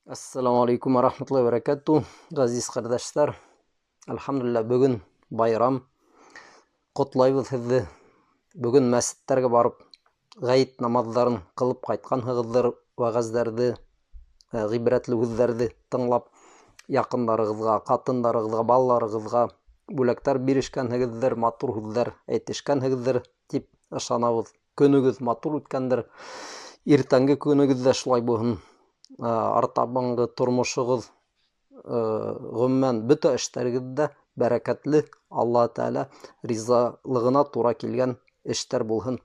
Assalamu alaikum wa rahmatullahi wa barakatuh. Газиз кардәшләр, әлхәмдүлилләh, бүген байрам. Котлайбыз һезне. Бүген мәсҗидләргә барып, гаит намазларын кылып кайтканһыгыздыр, вагазларны, гыйбрәтле сүзләрне тыңлап, якындарыгызга, катындарыгызга, балаларыгызга бүләкләр бирешкәнһегездер, матур сүзләр әйткәнһегездер дип ышанабыз. Көнегез матур үткәндер. Иртәнге көнегез дә шулай булсын. Артабанғы тормышығыз, гомумән бөтә эшләрегездә бәрәкәтле, Алла Тәала ризалыгына тура килгән эшләр булсын.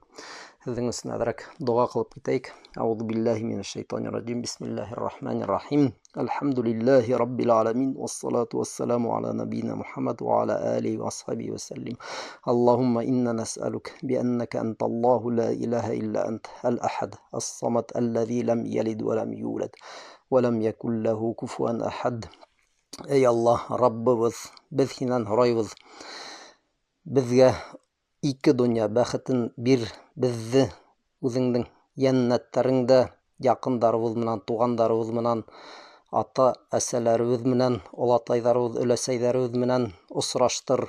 Сезнең өчен әзрәк дуа кылып китәйек. Аузу биллаһи минәш шайтанир раҗим. Бисмиллаһир рахманир рахим. Алхамдулиллаһи раббил аламин. Вассалату вассаламу аля набийина Мухаммад ва аля алихи ва асхабихи ва саллим. Аллахумма инна нас'алук би аннака анталлаху ла илаха илля ант ал-ахад ас-самад аллази лам ялид ва лам юлад ва лам якун лаху куфуан ахад. Ey Аллах, Раббыбыз, без һиннән һорайбыз. Безгә ике дөнья бәхетен бир, безне үзеңнең яннәтләреңдә якындарыбыз менән, тугандарыбыз менән, ата-әсәләребез менән, олатайларыбыз, өләсәйләребез менән осраштыр.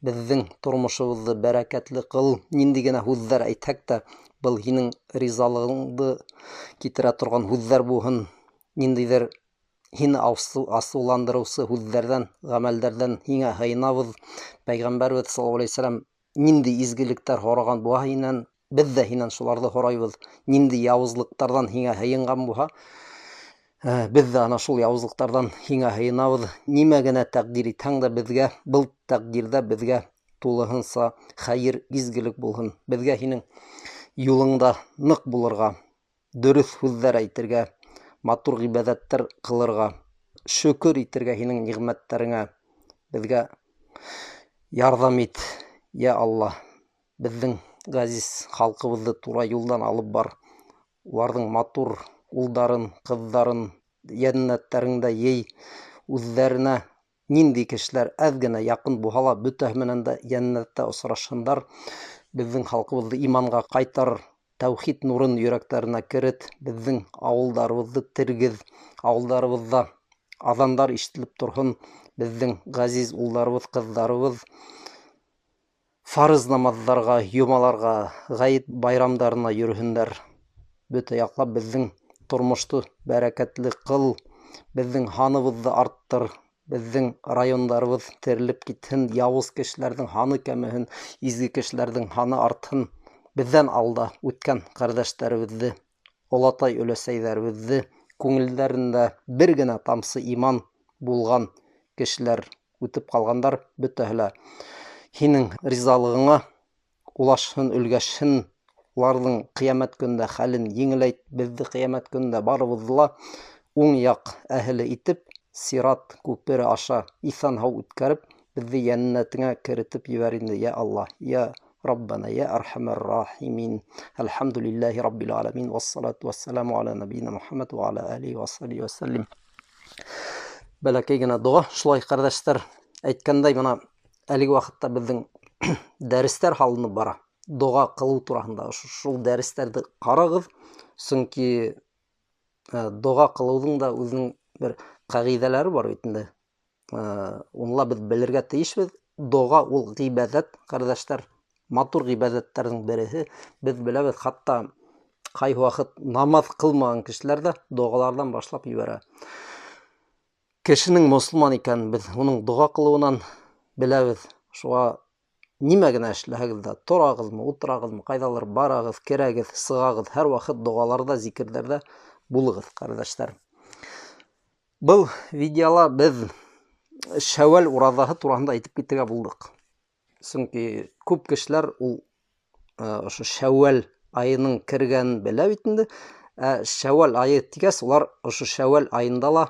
Безнең тормышыбызны бәрәкәтле кыл. Нинди генә сүзләр әйтсәк тә, был һинең ризалыгыңны китерә торган сүзләр булсын. Ниндидер һине асуландырыучы сүзләрдән, гамәлләрдән һиңә һыйынабыз. Пәйгамбәрбез саллаллаһу алейһи ва саллям нинди изгелекләр һораган булса һиннән, без дә һиннән шуларны һорайбыз. Нинди явызлыктардан һиңә һыйынган булса, без дә ана шул явызлыктардан һиңә һыйынабыз. Нимә генә тәкъдир итсәң дә безгә, был тәкъдирдә безгә тулыһынча хәйр, изгелек булсын. Безгә һинең юлыңда нык булырга, дөрес сүзләр әйтергә, матур гыйбадәттәр кылырга, шөкер итәргә һинең нигъмәтләреңә. Безгә ярдәм ит, я Алла. Безнең газиз халкыбызны тура юлдан алып бар. Уларның матур улдарын, кызларын яннәтләреңдә ей, үзләренә нинди кешеләр әз генә якын булса ла, бөтәһе менән дә яннәттә осрашсындар. Безнең халкыбызны иманга кайтар, тәүхид нурын йөрәкләренә керет. Безнең авылдарыбызны тергез, авылдарыбызда азандар ишетелеп торсын. Безнең газиз улларыбыз, кызларыбыз фарыз намазларга, йомаларга, гаит байрамдарына йөрһеннәр. Бөтә яклап безнең тормышты бәрәкәтле кыл. Безнең ханыбызны арттыр. Безнең райондарыбыз терелеп китһен, явыз кешеләрнең ханы кәмеһен, изге кешеләрнең ханы артһын. Бездән алда үткән кардәшләребезне, олатай өләсәйләребезне, күңелләрендә бер генә тамсы иман булган кешеләр үтеп калгандар, бөтәһе лә һинең ризалыгыңа улашһын, өлгәшһен. Уларның кыямәт көндә хәлен еңеләйт. Безне кыямәт көндә барыбызны ла уң як әһле итеп, сират күпере аша исән-һау үткәреп, безне яннәтеңә керетеп җибәр инде, я Аллах, я Раббана, я Архамар рахимин. Алхамдулиллаһи раббил аламин. Вассалату вассаламу аля набийина Мухаммад ва аля алихи ва асхабихи ва саллим. Бәләкәй генә дуа. Шулай, кардәшләр, әйткәндәй, менә әлеге вакытта безнең дәресләр халынып бара. Дуа кылу турасында шул дәресләрне карагыз, чөнки дуа кылуның да үзенең бер кагыйдәләре бар бит инде. Унла без белергә тиешбез. Дуа ул гыйбадәт, кардәшләр, матур гыйбадәтләрнең берсе. Без беләбез, хатта кай вакыт намаз кылмаган кешеләр дә дуалардан башлап җибәрә. Кешенең мөселман икән, без уның дуа кылуынан беләбез. Шуңа нимә генә эшләһәгез дә, торагызмы, утырагызмы, кайдалыр барагыз, керәгез, сыгагыз, һәр вакыт дуаларда, зикерләрдә булыгыз, кардәшләр. Был видеола без Шәввәл уразаһы турасында әйтеп китәргә булдык. Чөнки күп кешеләр ул ошо Шәввәл айының кергәнен белә бит инде. Шәввәл айы тигәс, улар ошо Шәввәл айында ла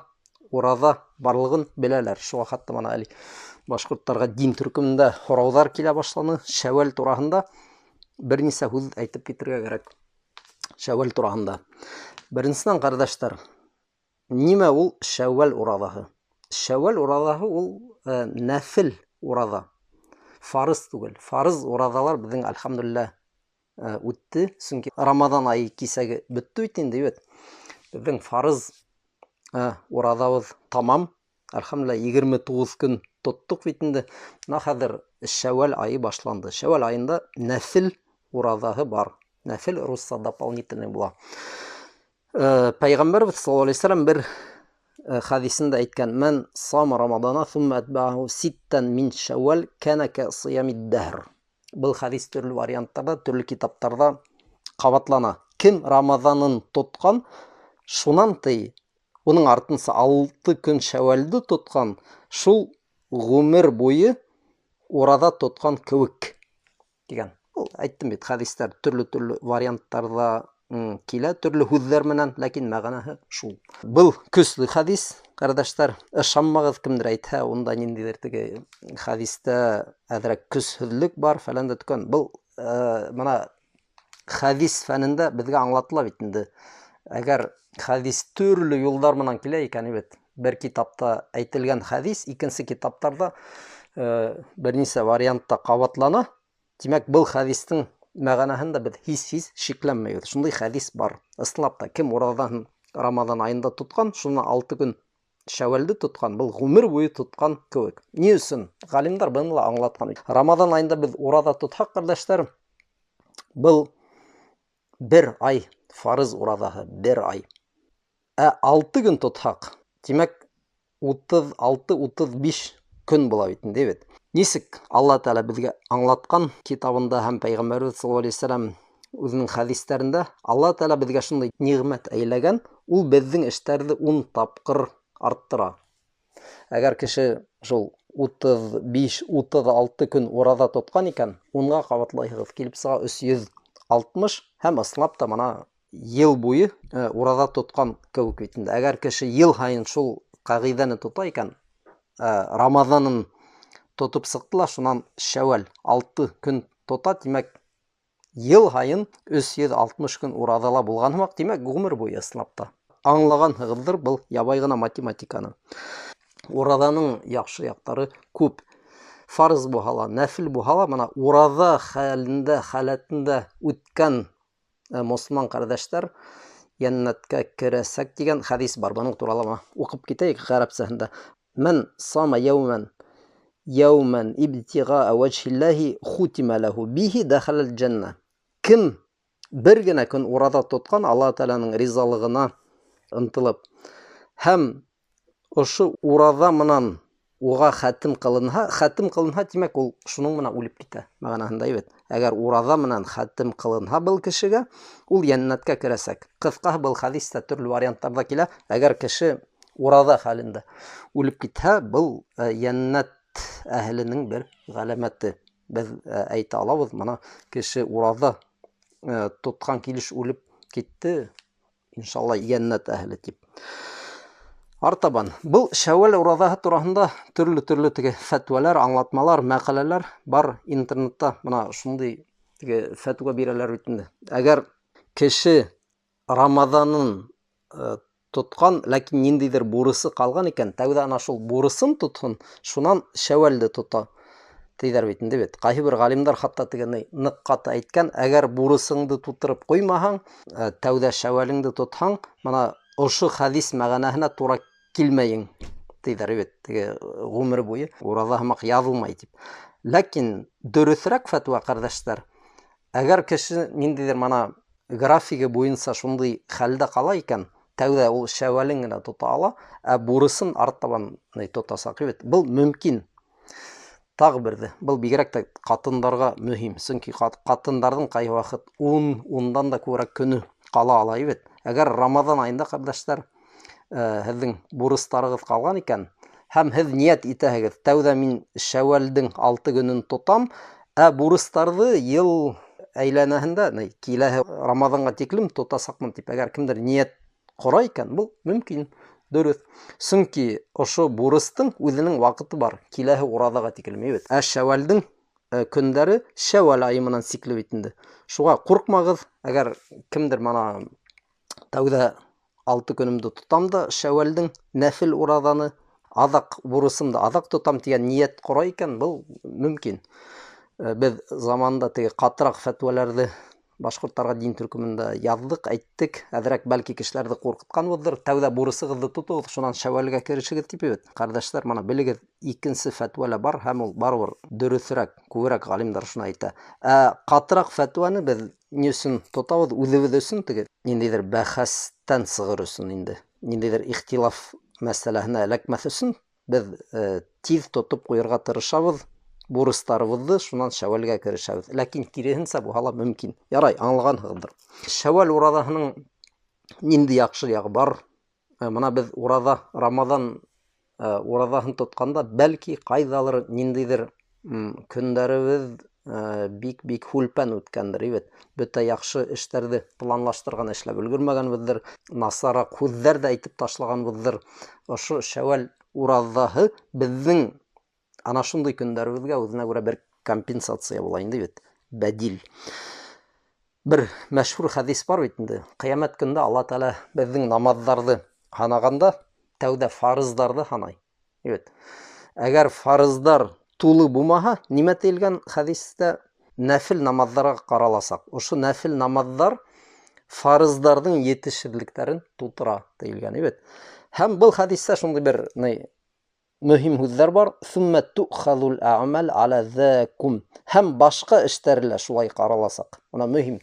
ураза барлыгын беләләр. Шуңа хатта мана әле башкортларга дин төркемендә һораудар килә башланы. Шәввәл турасында берничә сүз әйтеп китәргә кирәк. Шәввәл турасында. Беренчедән, кардәшләр, нимә ул Шәввәл уразаһы? Шәввәл уразаһы ул нәфил ураза. Фарыз түгел. Фарыз уразалар безнең әлхәмдүлилләһ үтте. Чөнки Рамадан айы кисәге бетте бит инде, бит. Безнең фарыз ураҙабыҙ тамам. Әлхәмдулилла 29 көн тоттуҡ бит инде. Хәҙер Шәүәл айы башланды. Шәүәл айында нәфел ураҙаһы бар. Нәфел русса дополнительный була. Пәйғәмбәрбеҙ саллаллаху алейхи ва саллям бер хәдисендә әйткән: "Мән сама рамадана сумма атбаһу ситтан мин шәүәл кәнә кәсыямид дәһр." Был хәдис төрлө варианттарда, төрлө китаптарда ҡабатлана. Кем Рамаҙанын тотҡан, шунан тый, уның артынса 6 көн Шәүәлде тотҡан, шул ғүмер буйы ураҙа тотҡан кеүек дигән. Әйттем бит, хәдистәр төрлө варианттарда килә, төрлө һүҙҙәр менән, ләкин мәғәнәһе шул. Был көслө хәдис, ҡәрҙәштәр. Ышанмағыҙ, кемдер әйтһә, унда ниндәйҙер теге хәдистә әҙерәк көсһөҙлөк бар, фәлән дә төгән. Был бына хәдис фәнендә беҙгә аңлатыла бит инде. Әгәр хәдис төрлө юлдар менән килә икән, бер китапта әйтелгән хәдис икенсе китаптарда бер нисә вариантта ҡабатлана. Тимәк, был хәдистең мәғәнәһен дә беҙ һис шикләнмәйбеҙ. Шундай хәдис бар. Ысынлап та, кем ураҙаһын Рамаҙан айында тотҡан, шуны 6 көн Шәүәлде тотҡан, был ғүмер буйы тотҡан кеүек. Ни өсөн? Ғалимдар быны ла аңлатҡан. Рамаҙан айында беҙ ураҙа тотһаҡ, ҡәрҙәштәр, был бер ай фарыз ураҙаһы, бер ай. 6 көн тотһаҡ, тимәк 36-35 көн була бит инде бит. Нисек Алла Тәғәлә беҙгә аңлатҡан китабында һәм Пәйғәмбәрбеҙ саллаллаху алейхи ва саллям үҙенең хәдистәрендә, Алла Тәғәлә беҙгә шундай ниғмәт әйләгән, ул беҙҙең эштәрҙе 10 тапҡыр арттыра. Әгәр кеше шул 35-36 көн ураҙа тотҡан икән, 10-ға ҡабатлайһығыҙ, килеп сыға 360, һәм ысынлап та мына йыл буйы ураҙа тотҡан кеүек бит инде. Әгәр кеше йыл һайын шул ҡағиҙәне тота икән, Рамаҙанын тотоп сыҡты ла, шунан Шәүәл 6 көн тота, тимәк, йыл һайын 360 көн ураҙала булған һымаҡ, тимәк, ғүмер буйы ысынлап та. Аңлағанһығыҙҙыр был ябай ғына математиканы. Ураҙаның яҡшы яҡтары күп. Фарыз булһа ла, нәфил булһа ла, мына ураҙа халәтендә үткән мосолман ҡәрҙәштәр йәннәткә керәсәк дигән хәдис бар. Бының турала уҡып китәйек ғәрәпсәһендә. Мән сама яуман ибтиға'a ваджһиллаһи хутима лаһу биһи дахалал джанна. Кем бер генә көн ураҙа тотҡан, Алла Тәғәләнең ризалығына ынтылып, һәм ошо ураҙа менән уға хәтем ҡылынһа, тимәк, ул шуның менән үлеп китә. Мәғәнәһендә бит. Әгәр ураҙа менән хәтем ҡылынһа был кешегә, ул йәннәткә керәсәк. Ҡыҫҡаһы, был хәдистә төрлө варианттарда килә. Әгәр кеше ураҙа хәлендә үлеп китһә, был йәннәт әһленең бер ғәләмәте. Беҙ әйтә алабыҙ, мына кеше ураҙа тотҡан килеш үлеп китте, иншалла, йәннәт әһле тип. Артабан, был Шәүәл ураҙаһы тураһында төрлө теге фәтүәләр, аңлатмалар, мәҡәләләр бар интернетта. Мына шундай теге фәтүә бирәләр бит инде. Әгәр кеше Рамаҙанын тотҡан, ләкин ниндәйҙер бурысы ҡалған икән, тәүҙә ана шул бурысын тотһон, шунан Шәүәлде тота. Тейҙәр бит инде бит. Ҡайһы бер ғалимдар хатта тегене ныҡ ҡаты әйткән, әгәр бурысыңды тутырып ҡуймаһаң, тәүҙә Шәүәлеңде тотһаң, мына ошо хәдис мәғәнәһенә тура килмәйең, тейҙәр бит, теге ғүмер буйы ураҙа һымаҡ яҙылмай тип. Ләкин дөрөҫөрәк фәтүә, ҡәрҙәштәр, әгәр кеше ниндәйҙер мана графиги буйынса шундай хәлдә ҡала икән, тәүҙә ул Шәүәлен генә тота ала, бурысын артабан тотасаҡ бит. Был мөмкин. Тағы берҙе, был бигерәк тә ҡатындарға мөһим, сөнки ҡатындарҙың ҡайһы ваҡыт 10-дан да күберәк көнө ҡала ала бит. Әгәр Рамаҙан айында, ҡәрҙәштәр, һеҙҙең бурыстарығыҙ ҡалған икән, һәм һеҙ ниәт итәһегеҙ, тәүҙә мин Шәүәлдең 6 көнөн тотам, бурыстарҙы йыл әйләнәһендә, киләһе Рамаҙанға тиклем тотасаҡмын тип, әгәр кемдер ниәт ҡора икән, был мөмкин, дөрөҫ. Сөнки ошо бурыстың үҙенең ваҡыты бар, киләһе ураҙаға тиклем бит. Шәүәлдең көндәре Шәүәл айы менән сикле бит инде. Шуға ҡурҡмағыҙ, әгәр кемдер мана тәүҙә 6 көнөмдө тотам да Шәүәлдең нәфил ураҙаны, аҙаҡ бурысымды аҙаҡ тотам тигән ниәт ҡора икән, был мөмкин. Беҙ заманда теге ҡатыраҡ фәтүәләрҙе башкорттарга дин төркүмүндө яздык, әйттек. Әзерәк бәлки кешеләрне куркытканбыздыр. Тәүдә бурысыгызды тотыгыз, шуннан шәвәлгә керешегез типебез. Кардәшләр, мана белегез, икенче фәтвәләр бар, һәм ул барыбер дөресрәк, күбрәк галимнар шуны әйтә. Катырак фәтвәне без ни өчен тотабыз? Үзебез өчен теге ниндидер бәхәстән сыгыр өчен инде. Ниндидер ихтилаф мәсьәләһенә эләкмәс өчен без тиз тотып куярга тырышабыз. Бурыстарыбызды, шуннан шәвәлгә керешәбез. Ләкин киресенчә бу һала мөмкин. Ярай, аңлаганһығыдыр. Шәвәл ураҙаһының нинди яҡшы яғы бар? Мына без Рамаҙан ураҙаһын тотҡанда, бәлки ҡайҙалыр ниндейҙер көндәребеҙ бик һүлпән үткәндер, ебет. Бөтә яҡшы эштәрҙе планлаштырған эшләп өлгөрмәгәнбеҙҙер. Насараҡ һүҙҙәр дә әйтеп ташлағанбыҙҙыр. Ошо шәвәл ураҙаһы беҙҙең ана шундай көндәребеҙгә үҙенә күрә бер компенсация була инде бит, бәдил. Бер мәшһүр хәдис бар бит инде. Ҡиәмәт көндә Алла Тәғәлә беҙҙең намаҙҙарҙы һанағанда, тәүҙә фарыздарҙы һанай. Әгәр фарыздар тулы булмаһа, нимә тиелгән хәдистә? Нәфил намаҙҙарға ҡараласаҡ. Ошо нәфил намаҙҙар фарыздарҙың етешһеҙлектәрен тултыра тиелгән, ебет. Һәм был хәдистә шундай бер мөһим һүҙҙәр бар. Сумма ту'хазул а'мал аля закум. Һәм башҡа эштәр лә шулай ҡараласаҡ. Бына мөһим.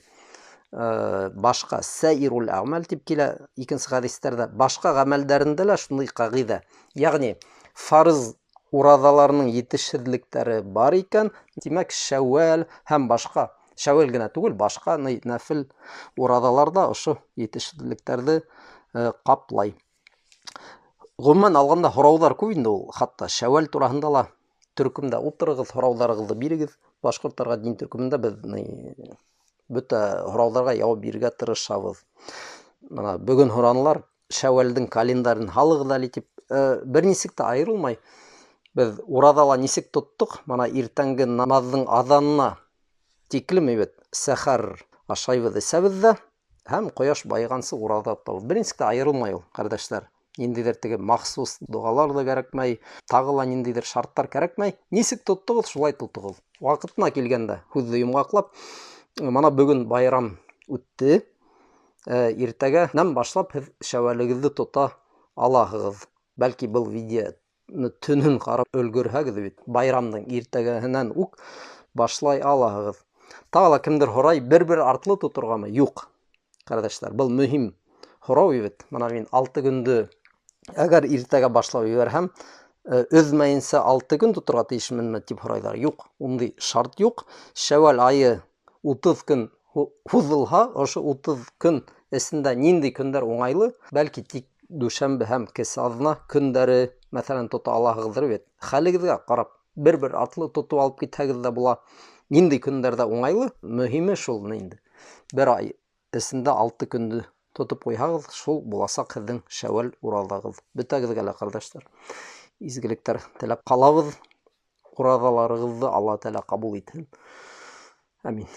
Башҡа сәйирул аъмал тип килә икенсе хәдистәрҙә. Башҡа ғәмәлдәрендә лә шундай ҡағиҙә. Яғни фарыз ураҙаларының етешһеҙлектәре бар икән, тимәк шәүәл һәм башҡа, шәүәл генә түгел, башҡа нәфил ураҙаларда ошо етешһеҙлектәрҙе ҡаплай. Ғөмүмән алғанда һорауҙар күп инде ул. Хатта шәүәл тураһында ла төркөмдә ултырығыҙ, һорауҙарығыҙҙы бирегеҙ. Башҡорттарға дин төркөмөндә беҙ бөтә һорауҙарға яуап бирергә тырышабыҙ. Мына бөгөн һоранылар, шәүәлдең календарын һалығыҙ әле тип. Бер нисек тә айырылмай. Беҙ ураҙала нисек тоттоҡ? Мана иртәнге намаҙҙың аҙанына тиклем сәхәр ашайбыҙ, эсәбеҙ ҙә, һәм ҡояш байығансы ураҙа тотабыҙ. Бер нисек тә айырылмай ул, ҡәрҙәштәр. Ниндейҙер теге махсус доғалар да кәрәкмәй, тағы ла ниндейҙер шарттар кәрәкмәй. Нисек тоттоғоҙ, шулай тотоғоҙ. Ваҡытына килгәндә, һүҙҙе йомғаҡлап, мана бөгөн байрам үтте. Иртәгәнән башлап һеҙ шәүәлегеҙҙе тота алаһығыҙ. Бәлки был видеоны төнөн ҡарап өлгөрһәгеҙ бит. Байрамдың иртәгәһенән үк башлай алаһығыҙ. Тағы ла кемдер һорай, бер артлы тоторғамы? Юҡ. Ҡәрҙәштәр, был мөһим һорау бит. Мана мин 6 көндө әгәр иртәгә башлап ебәрһәм, өҙмәйенсә 6 көн тоторға тейешменме тип һорайҙар. Юҡ, ундай шарт юҡ. Шәүәл айы 30 көн һуҙылһа, ошо 30 көн эсендә ниндәй көндәр уңайлы? Бәлки тик дүшәмбе һәм кесе аҙна көндәре, мәҫәлән, тота алаһығыҙҙыр бит. Хәлегеҙгә ҡарап, бер артлы тотоп алып китһәгеҙ ҙә була. Ниндәй көндәрҙә уңайлы? Мөһиме шул инде. Бер ай эсендә 6 көндө тотоп ҡуйһағыҙ, шул буласаҡ һеҙҙең шәүәл ураҙағыҙ. Бөтәгеҙгә лә, ҡәрҙәштәр, изгелектәр теләп ҡалабыҙ. Ураҙаларығыҙҙы Алла Тәғәлә ҡабул итһен. Амин.